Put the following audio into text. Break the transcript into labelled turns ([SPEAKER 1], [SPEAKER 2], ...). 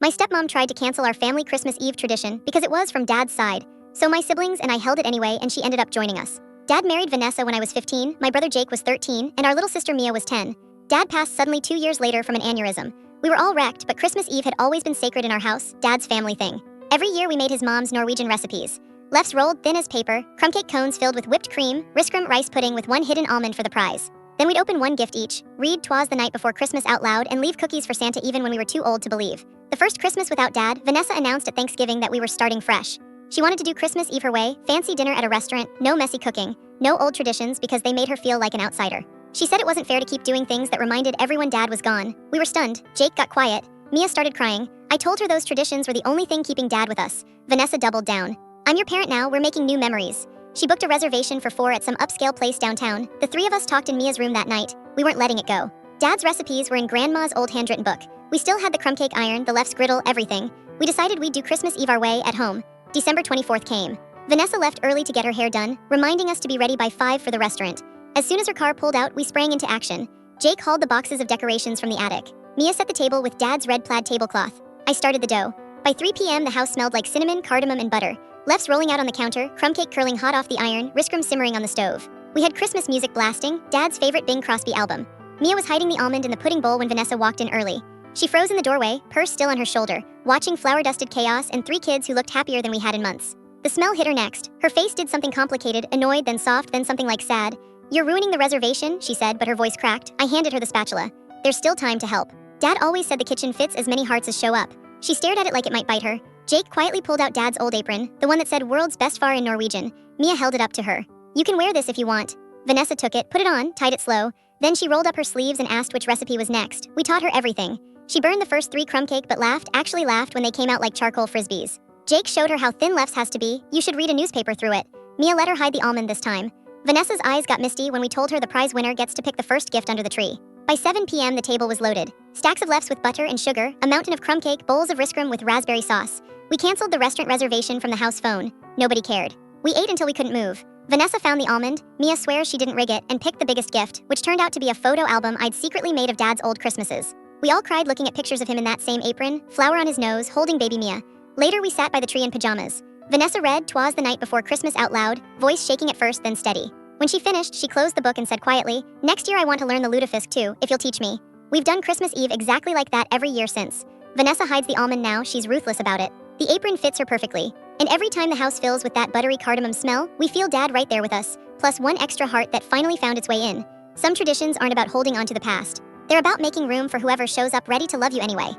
[SPEAKER 1] My stepmom tried to cancel our family Christmas Eve tradition because it was from Dad's side. So my siblings and I held it anyway, and she ended up joining us. Dad married Vanessa when I was 15, my brother Jake was 13, and our little sister Mia was 10. Dad passed suddenly 2 years later from an aneurysm. We were all wrecked, but Christmas Eve had always been sacred in our house, Dad's family thing. Every year we made his mom's Norwegian recipes. Lefse rolled thin as paper, crumb cake cones filled with whipped cream, riskrem rice pudding with one hidden almond for the prize. Then we'd open one gift each, read "'Twas the Night Before Christmas" out loud, and leave cookies for Santa even when we were too old to believe. The first Christmas without Dad, Vanessa announced at Thanksgiving that we were starting fresh. She wanted to do Christmas Eve her way, fancy dinner at a restaurant, no messy cooking, no old traditions because they made her feel like an outsider. She said it wasn't fair to keep doing things that reminded everyone Dad was gone. We were stunned. Jake got quiet. Mia started crying. I told her those traditions were the only thing keeping Dad with us. Vanessa doubled down. I'm your parent now, we're making new memories. She booked a reservation for 4 at some upscale place downtown. The 3 of us talked in Mia's room that night. We weren't letting it go. Dad's recipes were in Grandma's old handwritten book. We still had the crumb cake iron, the Lefse griddle, everything. We decided we'd do Christmas Eve our way at home. December 24th came. Vanessa left early to get her hair done, reminding us to be ready by 5 for the restaurant. As soon as her car pulled out, we sprang into action. Jake hauled the boxes of decorations from the attic. Mia set the table with Dad's red plaid tablecloth. I started the dough. By 3 p.m. the house smelled like cinnamon, cardamom, and butter. Lefse rolling out on the counter, crumb cake curling hot off the iron, riskrem simmering on the stove. We had Christmas music blasting, Dad's favorite Bing Crosby album. Mia was hiding the almond in the pudding bowl when Vanessa walked in early. She froze in the doorway, purse still on her shoulder, watching flour-dusted chaos and 3 kids who looked happier than we had in months. The smell hit her next. Her face did something complicated, annoyed, then soft, then something like sad. You're ruining the reservation, she said, but her voice cracked. I handed her the spatula. There's still time to help. Dad always said the kitchen fits as many hearts as show up. She stared at it like it might bite her. Jake quietly pulled out Dad's old apron, the one that said "World's Best Far" in Norwegian. Mia held it up to her. You can wear this if you want. Vanessa took it, put it on, tied it slow. Then she rolled up her sleeves and asked which recipe was next. We taught her everything. She burned the first 3 crumb cake but actually laughed when they came out like charcoal frisbees. Jake showed her how thin Lefse has to be. You should read a newspaper through it. Mia let her hide the almond this time. Vanessa's eyes got misty when we told her the prize winner gets to pick the first gift under the tree. By 7 p.m. the table was loaded. Stacks of Lefse with butter and sugar, a mountain of crumb cake, bowls of riskrem with raspberry sauce. We canceled the restaurant reservation from the house phone. Nobody cared. We ate until we couldn't move. Vanessa found the almond. Mia swears she didn't rig it and picked the biggest gift, which turned out to be a photo album I'd secretly made of Dad's old Christmases. We all cried looking at pictures of him in that same apron, flour on his nose, holding baby Mia. Later we sat by the tree in pajamas. Vanessa read "'Twas the Night Before Christmas" out loud, voice shaking at first then steady. When she finished, she closed the book and said quietly, "Next year I want to learn the lutefisk too, if you'll teach me." We've done Christmas Eve exactly like that every year since. Vanessa hides the almond now, she's ruthless about it. The apron fits her perfectly. And every time the house fills with that buttery cardamom smell, we feel Dad right there with us, plus one extra heart that finally found its way in. Some traditions aren't about holding on to the past. They're about making room for whoever shows up ready to love you anyway.